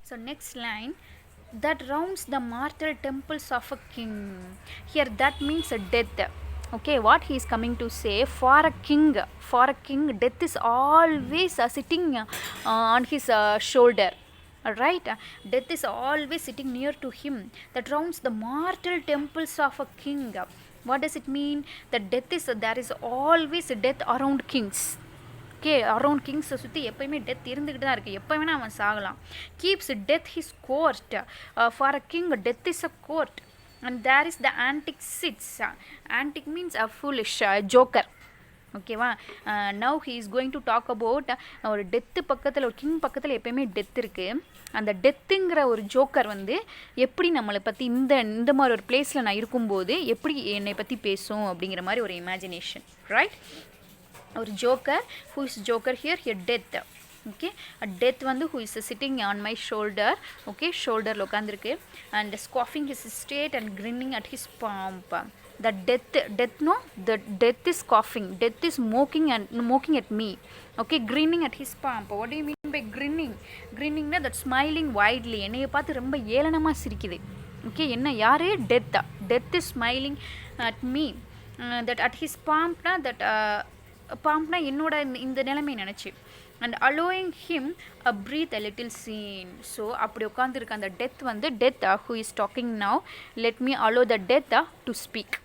So next line, that rounds the mortal temples of a king. Here that means a death. Okay, what he is coming to say, for a king, death is always sitting on his shoulder. Alright, death is always sitting near to him. That rounds the mortal temples of a king. What does it mean? That death is there is always death around kings. Okay around கிங்ஸை சுற்றி எப்போயுமே death இருந்துக்கிட்டு தான் இருக்குது, எப்போ வேணால் அவன் சாகலாம். Keeps death his court. For a king death is a court. And there is the antic sits. Antic means a foolish joker. ஓகேவா? Now he is going to talk about ஒரு டெத்து பக்கத்தில், ஒரு கிங் பக்கத்தில் எப்போயுமே death இருக்குது. அந்த டெத்துங்கிற ஒரு joker வந்து எப்படி நம்மளை பற்றி இந்த மாதிரி ஒரு பிளேஸில் நான் இருக்கும்போது எப்படி என்னை பற்றி பேசும் அப்படிங்கிற மாதிரி ஒரு இமேஜினேஷன். ரைட்? ஒரு joker. who is joker here? death. okay, a death வந்து who is sitting on my shoulder. okay, ஷோல்டரில் உட்காந்துருக்கு. and scoffing his state and grinning at his pomp. the death no, the death is coughing, death is mocking at me. okay, grinning at his pomp. what do you mean by grinning na that smiling widely, என்னைய பார்த்து ரொம்ப ஏளனமாக சிரிக்குது. okay, என்ன யாரு? death is smiling at me. that at his pomp na, that பாம்ப்னா என்னோட இந்த நிலைமை நினச்சி. And allowing him a breath a little scene. So அப்படி உட்காந்துருக்க அந்த டெத் வந்து death who is talking now, let me allow the death to speak.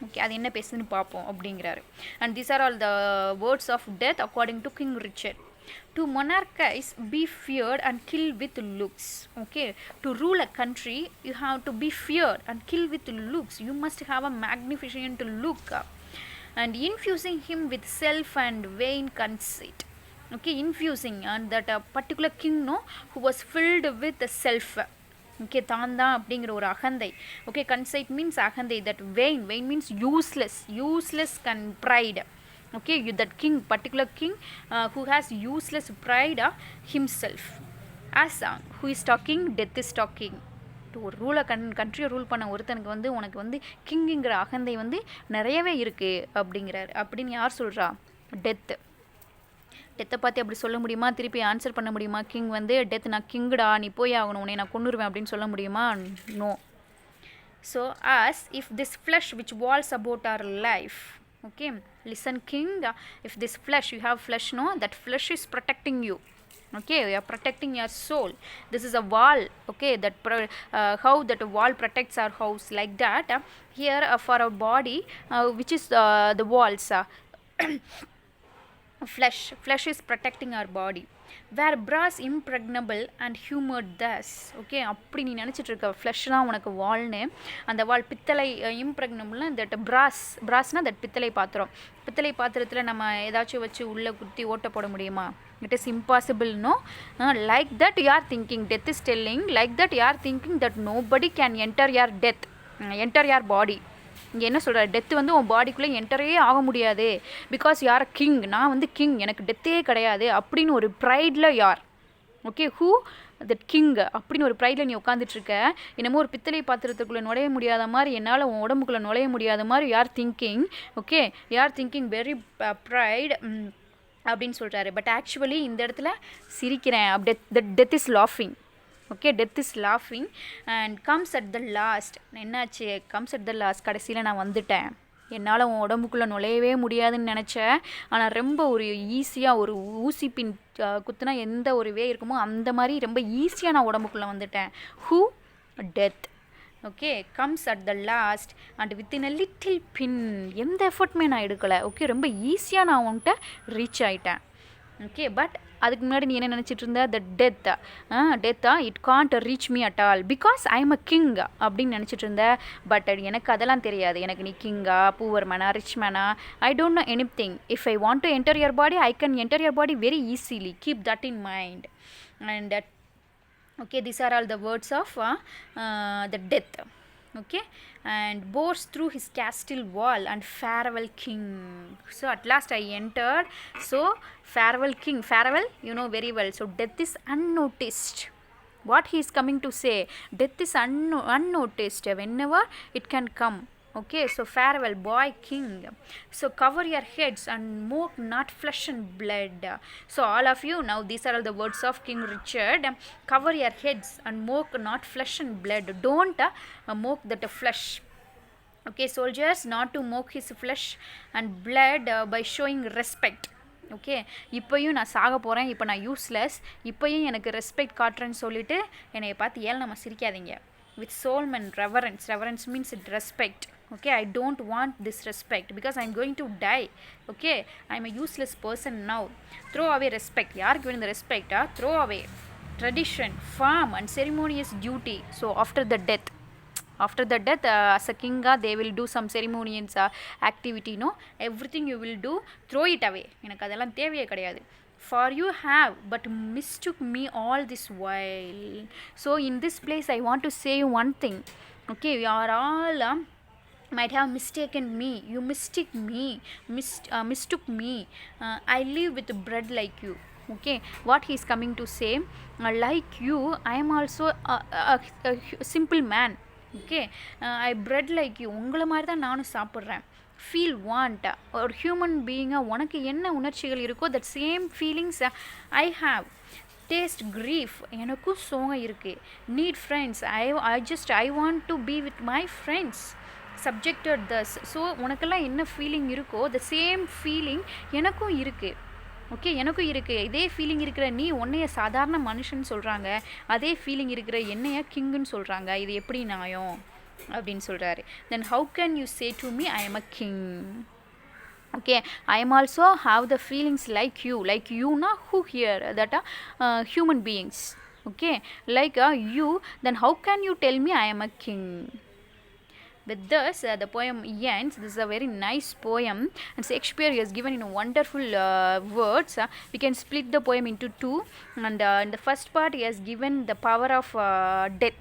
Okay, அது என்ன பேசுதுன்னு பார்ப்போம் அப்படிங்கிறாரு. And these are all the words of death according to King Richard. To monarchize, be feared and kill with looks. okay, to rule a country you have to be feared and kill with looks. you must have a magnificent look. and infusing him with self and vain conceit. okay, infusing, and that a particular king no, who was filled with the self. okay, தான் அப்படிங்கிற ஒரு அகந்தை. okay, conceit means அகந்தை. that vain means useless pride. okay, that king, particular king who has useless pride himself. as who is talking, death is talking. ஒரு கண்ட்ரியை rule பண்ண ஒருத்தனுக்கு வந்து உனக்கு வந்து கிங்குங்கிற அகந்தை வந்து நிறையவே இருக்குது அப்படிங்கிறார். அப்படின்னு யார் சொல்கிறா? டெத்தை பார்த்து அப்படி சொல்ல முடியுமா? திருப்பி ஆன்சர் பண்ண முடியுமா? கிங் வந்து டெத் நான் கிங்குடா, நீ போய் ஆகணும், உன்னை நான் கொன்னுருவேன் அப்படின்னு சொல்ல முடியுமா? No. So as if this flesh which walls about our life. okay, listen king, if this flesh, you have flesh no, that flesh is protecting you. okay, you are protecting your soul. this is a wall. okay, that how that wall protects our house, like that here for our body which is the walls. flesh is protecting our body. where brass impregnable and humoured thus. okay, அப்படி நீ நினச்சிட்டு இருக்க flush தான் உனக்கு வால்னு. அந்த வால் பித்தளை இம்ப்ரெக்னபிள்னா that பிராஸ்னால் that பித்தளை பாத்திரத்தில் நம்ம ஏதாச்சும் வச்சு உள்ளே குத்தி ஓட்ட போட முடியுமா? it is impossible. no, like that you are thinking, death is telling, like that you are thinking that nobody can enter your body. இங்கே என்ன சொல்கிற? டெத்து வந்து உன் பாடிக்குள்ளே என்டரே ஆக முடியாது. பிகாஸ் யார் கிங், நான் வந்து கிங், எனக்கு டெத்தே கிடையாது அப்படின்னு ஒரு ப்ரைடில் யார். ஓகே, ஹூ தட் கிங் அப்படின்னு ஒரு ப்ரைடில் நீ உட்காந்துட்ருக்க. என்னமோ ஒரு பித்தளை பாத்திரத்துக்குள்ளே நுழைய முடியாத மாதிரி, என்னால் உன் உடம்புக்குள்ளே நுழைய முடியாத மாதிரி யார் திங்கிங். ஓகே, யார் திங்கிங் வெரி ப்ரைட் அப்படின்னு சொல்கிறாரு. பட் ஆக்சுவலி இந்த இடத்துல சிரிக்கிறேன். டெத் இஸ் லாஃபிங். okay, death is laughing and comes at the last. என்னாச்சு? comes at the last, கடைசியில் நான் வந்துட்டேன், என்னால் உன் உடம்புக்குள்ளே நுழையவே முடியாதுன்னு நினச்சேன். ஆனால் ரொம்ப ஒரு ஈஸியாக, ஒரு ஊசி பின் குத்துனா எந்த ஒரு வே இருக்குமோ அந்த மாதிரி ரொம்ப ஈஸியாக நான் உடம்புக்குள்ளே வந்துட்டேன். who? death. okay, comes at the last and within a little pin. எந்த எஃபர்ட்டுமே நான் எடுக்கலை. ஓகே, ரொம்ப ஈஸியாக நான் உன்கிட்ட ரீச் ஆகிட்டேன். ஓகே, பட் அதுக்கு முன்னாடி நீ என்ன நினச்சிட்டு இருந்த? த டெத்தா it can't reach me at all because I am a king அப்படின்னு நினச்சிட்டு இருந்த. பட் எனக்கு அதெல்லாம் தெரியாது. எனக்கு நீ கிங்கா, poor Mena, rich Mena, I don't know anything. If I want to enter your body, I can enter your body very easily. Keep that in mind. And okay, these are all the words of the death. okay, and bores through his castle wall and farewell king. so at last I entered. so farewell king, farewell, you know very well. so death is unnoticed. what he is coming to say? death is unnoticed. whenever it can come. Okay, so farewell, boy king. So cover your heads and mock not flesh and blood. So all of you, now these are all the words of King Richard. Cover your heads and mock not flesh and blood. Don't mock that flesh. Okay, soldiers, not to mock his flesh and blood by showing respect. Okay, இப்போயும் நான் சாக போகிறேன், இப்போ நான் useless, இப்போயும் எனக்கு respect காட்டுறேன்னு சொல்லிட்டு என்னை பார்த்து நம்ம சிரிக்காதீங்க. With soul and reverence. Reverence means respect. Okay, I don't want this respect because I'm going to die. Okay, I'm a useless person now. Throw away respect. யாருக்கு வேணும் இந்த respect? Throw away tradition, form and ceremonious duty. So after the death, as a king, they will do some ceremonious activity, no, everything you will do, throw it away. எனக்கு அதெல்லாம் தேவையே கிடையாது. For you have but mistook me all this while. So in this place I want to say you one thing. Okay, you are all might have mistaken me. You mistook me. I live with bread like you. Okay, what he is coming to say, like you I am also a simple man. Okay, I bread like you. உங்களை மாதிரி தான் நானும் சாப்பிட்றேன். Feel want, ஒரு human பீயிங்காக உனக்கு என்ன உணர்ச்சிகள் இருக்கோ that same feelings I have. Taste grief, எனக்கும் சோகம் இருக்குது. Need friends, I want to be with my friends. Subjected thus. So உனக்கெல்லாம் என்ன ஃபீலிங் இருக்கோ த சேம் ஃபீலிங் எனக்கும் இருக்குது. ஓகே, எனக்கும் இருக்குது. இதே ஃபீலிங் இருக்கிற நீ உன்னைய சாதாரண மனுஷன் சொல்கிறாங்க, அதே ஃபீலிங் இருக்கிற என்னைய கிங்குன்னு சொல்கிறாங்க. இது எப்படி நியாயம் அப்படின்னு சொல்கிறாரு. Then how can you say to me I am a king? Okay, I am also have the feelings like you na, who here that are human beings. Okay, like you, then how can you tell me I am a king? With this, the poem ends. This is a very nice poem, and Shakespeare has given in wonderful words. We can split the poem into two, and in the first part he has given the power of death.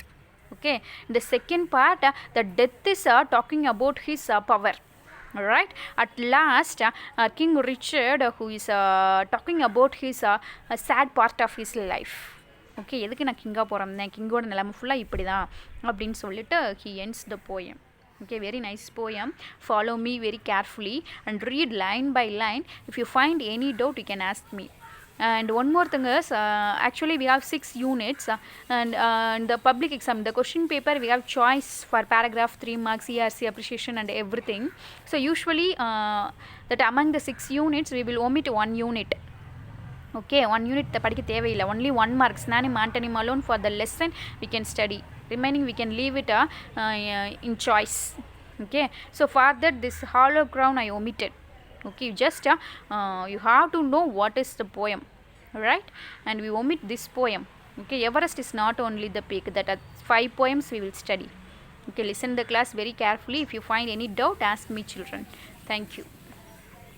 Okay, in the second part the death is talking about his power. Alright, at last King Richard who is talking about his sad part of his life. Okay, எதுக்கு நான் கிங்காக பிறந்தேன், கிங்கோட நிலைமை ஃபுல்லாக இப்படி தான் அப்படின்னு சொல்லிட்டு he ends the poem. Okay, very nice poem. Follow me very carefully and read line by line. If you find any doubt, you can ask me. And one more thing is, actually we have 6 units, and in the public exam, the question paper, we have choice for paragraph, 3 marks, ERC, appreciation and everything. So usually that among the 6 units, we will omit 1 unit. Okay, 1 unit படிக்க தேவையில்லை, only 1 marks Nanim Antonym alone for the lesson we can study. Remaining we can leave it in choice. Okay, so for that this hollow crown I omitted. Okay, just you have to know what is the poem, right? And we omit this poem. Okay, Everest is not only the peak, that are 5 poems we will study. Okay, listen the class very carefully. If you find any doubt, ask me children. Thank you.